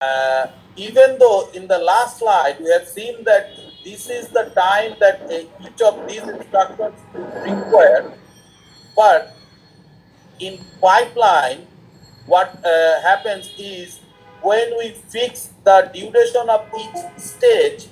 even though in the last slide we have seen that this is the time that each of these instructions is required, but in pipeline what happens is when we fix the duration of each stage,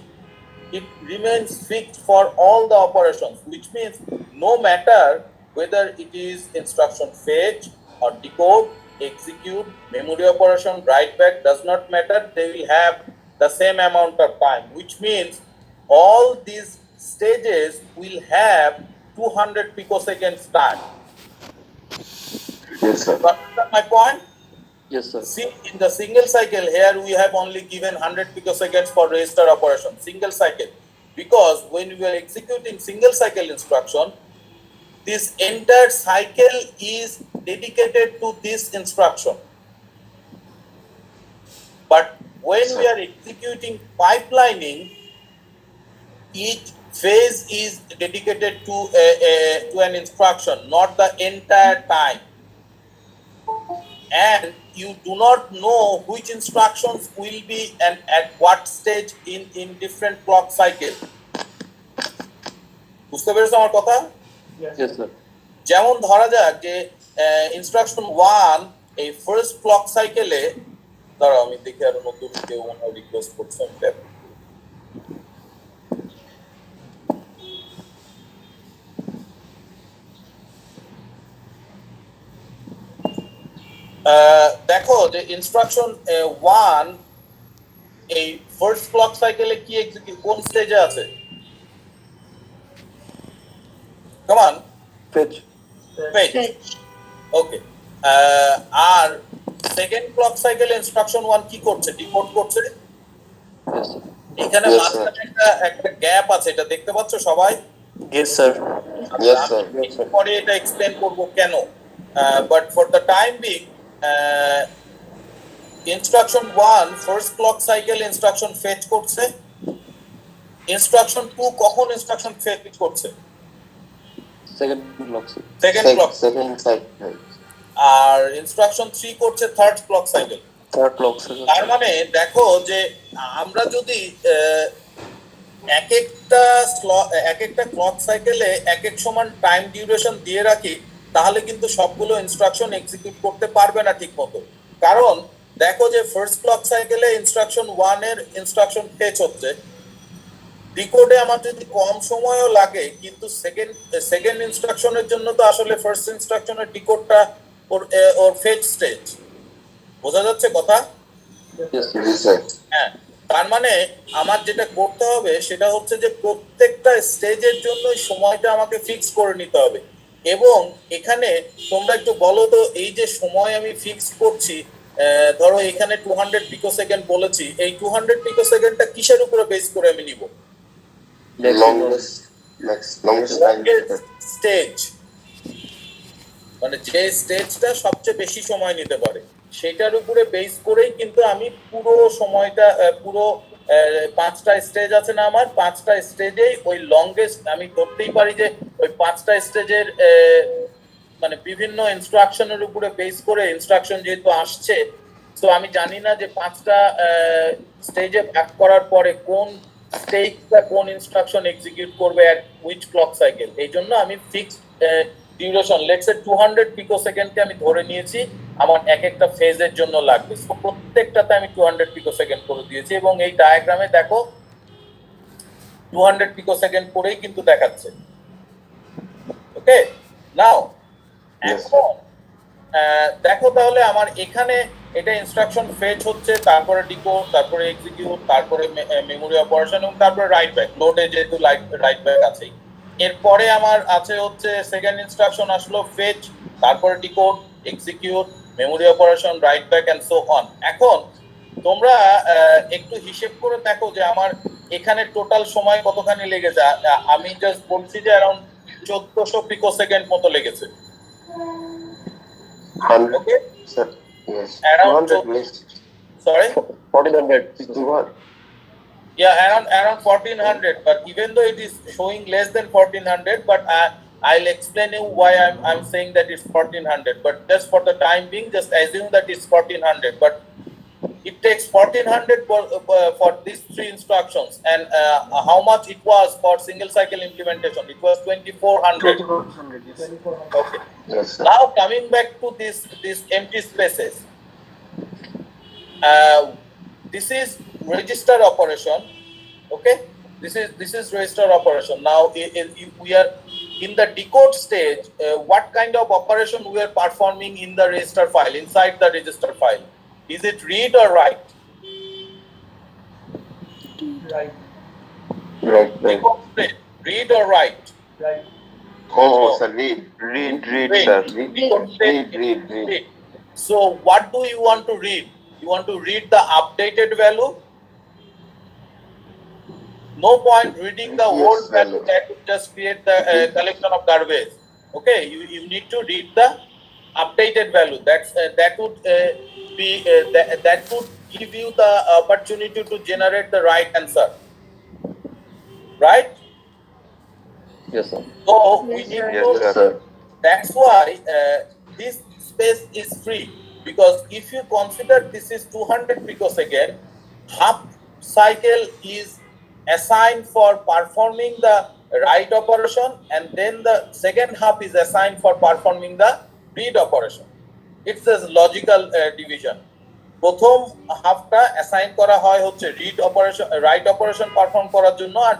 it remains fixed for all the operations, which means no matter whether it is instruction fetch or decode, execute, memory operation, write back, does not matter, they will have the same amount of time, which means all these stages will have 200 picoseconds time. Yes, sir. You understand my point? Yes, sir. See, in the single cycle here we have only given 100 picoseconds for register operation, single cycle. Because when we are executing single cycle instruction, this entire cycle is dedicated to this instruction. But when we are executing pipelining, each phase is dedicated to an instruction, not the entire time. And you do not know which instructions will be and at what stage in different clock cycle. বুঝতে পেরেছো আমার কথা? Yes, sir. যেমন ধরা যাক যে instruction 1 এই first clock সাইকেলে, দাঁড়াও আমি দেখি আরো নতুন কেউ রিকোয়েস্ট করছে, দেখো যে ইনস্ট্রাকশন 1 এই ফার্স্ট ক্লক সাইকেলে কি এক্সিকিউট কোন স্টেজে আছে? Come on, Fetch. ওকে। আর সেকেন্ড ক্লক সাইকেলে ইনস্ট্রাকশন 1 কি করছে? ডিকোড করছে। Yes, sir. এখানে Yes, মাঝখানে একটা গ্যাপ আছে, এটা দেখতে পাচ্ছ সবাই? Yes, sir. Yes, sir. একটু পরে এটা এক্সপ্লেন করব কেন। But for the time being, instruction 1 first clock cycle instruction fetch করছে। ইনস্ট্রাকশন 2 কখন ইনস্ট্রাকশন ফেচ করছে? Second clock. Second clock. Second cycle. আর ইনস্ট্রাকশন 3 করছে third clock cycle. Third clock, sir. তার মানে দেখো যে আমরা যদি এক একটা ক্লক সাইকেলে এক এক সমান টাইম ডিউরেশন দিয়ে রাখি, তাহলে কিন্তু সবগুলো ইনস্ট্রাকশন এক্সিকিউট করতে পারবে না ঠিক মতো। কারণ দেখো যে ফার্স্ট ক্লক সাইকেলে ইনস্ট্রাকশন 1 এর ইনস্ট্রাকশন ফেচ হচ্ছে, ডিকোডে আমার যদি কম সময়ও লাগে, কিন্তু সেকেন্ড ইনস্ট্রাকশনের জন্য তো আসলে ফার্স্ট ইনস্ট্রাকশনের ডিকোডটা ওর ফেচ স্টেজ। বোঝা যাচ্ছে কথা? Yes, sir. Yes, sir. হ্যাঁ, তার মানে আমার যেটা করতে হবে সেটা হচ্ছে যে প্রত্যেকটা স্টেজের জন্য সময়টা আমাকে ফিক্স করে নিতে হবে। এবং এখানে তোমরা একটু বলো তো, এই যে সময় আমি ফিক্স করছি, ধরো এখানে 200 পিকোসেকেন্ড বলেছি, এই 200 পিকোসেকেন্ডটা কিসের উপরে বেস করে আমি নিব? Longest time. স্টেজ, মানে যে স্টেজটা সবচেয়ে বেশি সময় নিতে পারে সেটার উপরে বেস করেই কিন্তু আমি পুরো সময়টা, পুরো 5টা স্টেজ আছে না আমার, 5টা স্টেজেই ওই লংগেস্ট আমি ধরতেই পারি যে ওই 5টা স্টেজের মানে বিভিন্ন ইনস্ট্রাকশনের উপরে বেস করে ইনস্ট্রাকশন যেহেতু আসছে, তো আমি জানি না যে 5টা স্টেজে ভাগ করার পরে কোন স্টেজটা কোন ইনস্ট্রাকশন এক্সিকিউট করবে এট হুইচ ক্লক সাইকেল। এই জন্য আমি ফিক্সড ডিউরেশন লেটস সে 200 পিকোসেকেন্ডকে আমি ধরে নিয়েছি আমার এক একটা ফেজের জন্য লাগবে। সো প্রত্যেকটাতে আমি 200 পিকোসেকেন্ড করে দিয়েছি এবং এই ডায়াগ্রামে দেখো 200 পিকোসেকেন্ড করেই কিন্তু দেখাচ্ছে। ওকে, নাও এখন দেখো তাহলে আমার এখানে এটা ইনস্ট্রাকশন ফেচ হচ্ছে, তারপরে ডিকোড, তারপরে এক্সিকিউট, তারপরে মেমোরি অপারেশন এবং তারপরে রাইট ব্যাক। লোডে যেহেতু রাইট ব্যাক আছেই, এরপরে আমার আছে হচ্ছে সেকেন্ড ইনস্ট্রাকশন আসলো ফেচ, তারপরে decode, execute, memory operation, right back end so on. এখন তোমরা একটু হিসেব করে দেখো যে আমার এখানে টোটাল সময় কতখানি লেগেছে। আমি জাস্ট বলছি যে অ্যারাউন্ড 1400 পিকোসেকেন্ড মতো লেগেছে। 100. Okay. Sir. Yes. Around 200 less. Sorry? 1400. 200. Yeah, around 1400. But even though it is showing less than 1400, but I'll explain you why I'm saying that it's 1400. But just for the time being, just assume that it's 1400. But it takes 1400 for these three instructions, and how much it was for single cycle implementation? It was 2400. 2400, yes. Okay. Yes, sir. Now coming back to these empty spaces, this is register operation. Okay, this is register operation. Now we are in the decode stage. What kind of operation we are performing in the register file, inside the register file? Is it read or write? Right, Right, right. Decode stage, read or write? right. Oh, sir, read. Read, Read. sir. Decode stage, Read. read. So what do you want to read? You want to read the updated value? No point reading the Yes, old value, value. that would just create the collection of garbage. Okay, you need to read the updated value. That would that would give you the opportunity to generate the right answer. Right? Yes, sir. So we Yes, need sir. to. Yes, sir. That's why this space is free, because if you consider this is 200 picosecond, half cycle is assigned for performing the write operation, and then the second half is assigned for performing the read operation. It's a logical division. প্রথম হাফটা assign করা হয় হচ্ছে read operation right operation perform করার জন্য, আর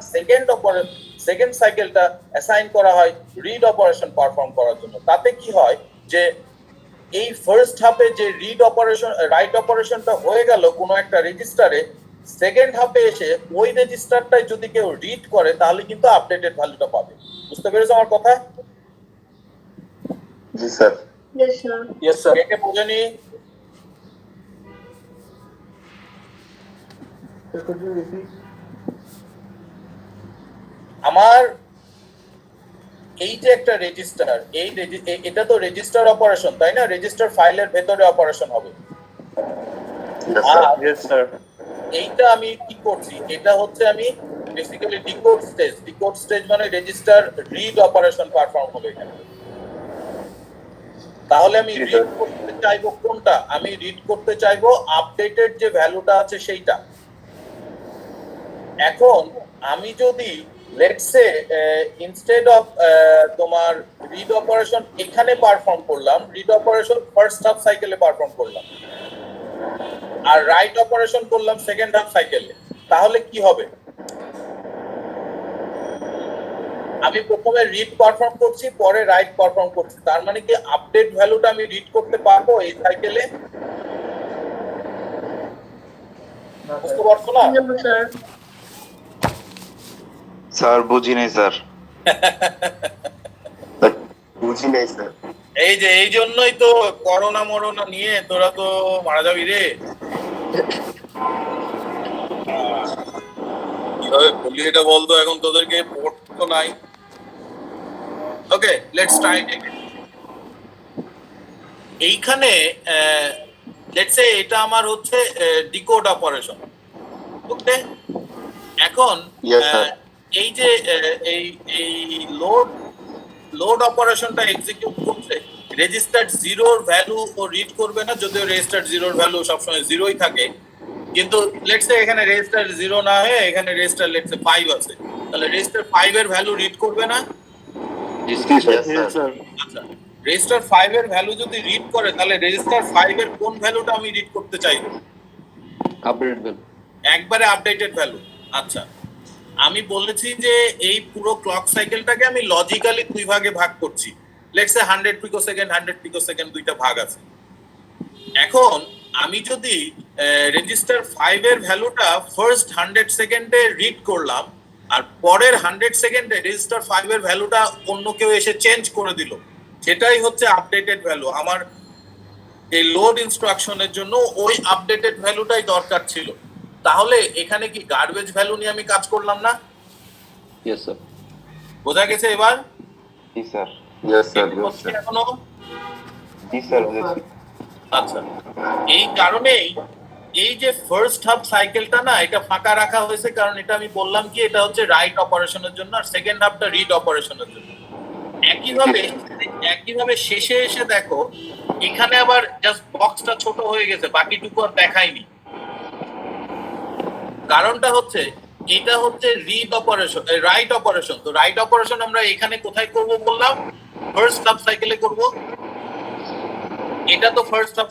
second সাইকেলটা assign করা হয় রিড অপারেশন পারফর্ম করার জন্য। তাতে কি হয় যে এই ফার্স্ট হাফে যে রিড অপারেশন রাইট অপারেশনটা হয়ে গেল কোনো একটা রেজিস্টারে, সেকেন্ড হাফে এসে ওই রেজিস্টারটাই যদি কেউ রিড করে তাহলে কিন্তু আপডেটেড ভ্যালুটা পাবে। বুঝতে পেরেছো আমার কথা? জি, sir. Yes, sir. Yes, sir. কে বোঝেনি? Sir, could you repeat? আমার এই যে একটা রেজিস্টার, এটা তো রেজিস্টার অপারেশন, তাই না? রেজিস্টার ফাইলের ভেতরে অপারেশন হবে। Yes, sir. আর Yes, sir. এইটা আমি কি করছি, এটা হচ্ছে আমি বেসিক্যালি ডিকোড স্টেজ মানে রেজিস্টার রিড অপারেশন পারফর্ম হবে এখানে। তাহলে আমি জি, রিড স্যার। করতে চাইবো কোনটা? আমি রিড করতে চাইবো আপডেটেড যে ভ্যালুটা আছে সেইটা। এখন আমি যদি লেটস সে ইনস্টেড অফ তোমার রিড অপারেশন এখানে পারফর্ম করলাম, রিড অপারেশন ফার্স্ট হাফ সাইকেলে পারফর্ম করলাম, আর রাইট অপারেশন করলাম সেকেন্ড হাফ সাইকেলে, তাহলে কি হবে? আমি প্রথমে রিড পারফর্ম করছি, পরে রাইট পারফর্ম করছি, তার মানে কি আপডেট ভ্যালুটা আমি রিড করতে পারবো এই সাইকেলে? বুঝতে পারছো না? No, sir. স্যার বুঝি নাই স্যার। বুঝি নাই, স্যার। এই জন্যই তো করোনা মরোনা নিয়ে তোরা তো মারা যাবি রে। কিভাবে বলি এটা বলতো, এখন তোদেরকে পোর্ট তো নাই। ওকে, লেটস ট্রাই এইখানে লেটস সে এটা আমার হচ্ছে ডিকোড অপারেশন। ওকে, এখন Yes, sir. এই যে এই লোড অপারেশনটা এক্সিকিউট করতে রেজিস্টার জিরোর ভ্যালু ও রিড করবে না, যদিও রেজিস্টার জিরোর ভ্যালু সবসময় জিরোই থাকে, কিন্তু লেটস সে এখানে রেজিস্টার জিরো না হয়ে এখানে রেজিস্টার লেটস সে 5 আছে, তাহলে রেজিস্টার 5 এর ভ্যালু রিড করবে না? Yes, sir. আচ্ছা, রেজিস্টার 5 এর ভ্যালু যদি রিড করে তাহলে রেজিস্টার 5 এর কোন ভ্যালুটা আমি রিড করতে চাইবো? Update value. একবারে আপডেটেড ভ্যালু। আচ্ছা, আমি বলেছি যে এই পুরো ক্লক সাইকেলটাকে আমি লজিক্যালি দুই ভাগে ভাগ করছি। লেটস সে 100 পিকোসেকেন্ড 100 পিকোসেকেন্ড দুইটা ভাগ আছে। এখন আমি যদি রেজিস্টার 5 এর ভ্যালুটা ফার্স্ট 100 সেকেন্ডে রিড করলাম, আর পরের 100 সেকেন্ডে রেজিস্টার 5 এর ভ্যালুটা অন্য কেউ এসে চেঞ্জ করে দিল, সেটাই হচ্ছে আপডেটেড ভ্যালু। আমার এই লোড ইনস্ট্রাকশনের জন্য ওই আপডেটেড ভ্যালুটাই দরকার ছিল। তাহলে এখানে কি গার্বেজ ভ্যালু নিয়ে আমি কাজ করলাম না? Yes sir. বোঝা গেছে এবার? জি স্যার। Yes, sir. ঠিক Yes, হচ্ছে sir. এখনো? জি স্যার বুঝেছি। আচ্ছা, এই কারণেই এই যে ফার্স্ট হাফ সাইকেলটা না, এটা ফাঁকা রাখা হয়েছে, কারণ এটা আমি বললাম কি এটা হচ্ছে রাইট অপারেশনের জন্য, আর সেকেন্ড হাফটা রিড অপারেশনের জন্য। একইভাবে শেষে এসে দেখো এখানে আবার জাস্ট বক্সটা ছোট হয়ে গেছে, বাকিটুকু আর দেখায়নি। কারণটা হচ্ছে এটা হচ্ছে রিড অপারেশন, রাইট অপারেশন। তো রাইট অপারেশন আমরা এখানে কোথায় করব বললাম? ফার্স্ট সাব সাইকেলে করব। এটা তো ফার্স্ট সাব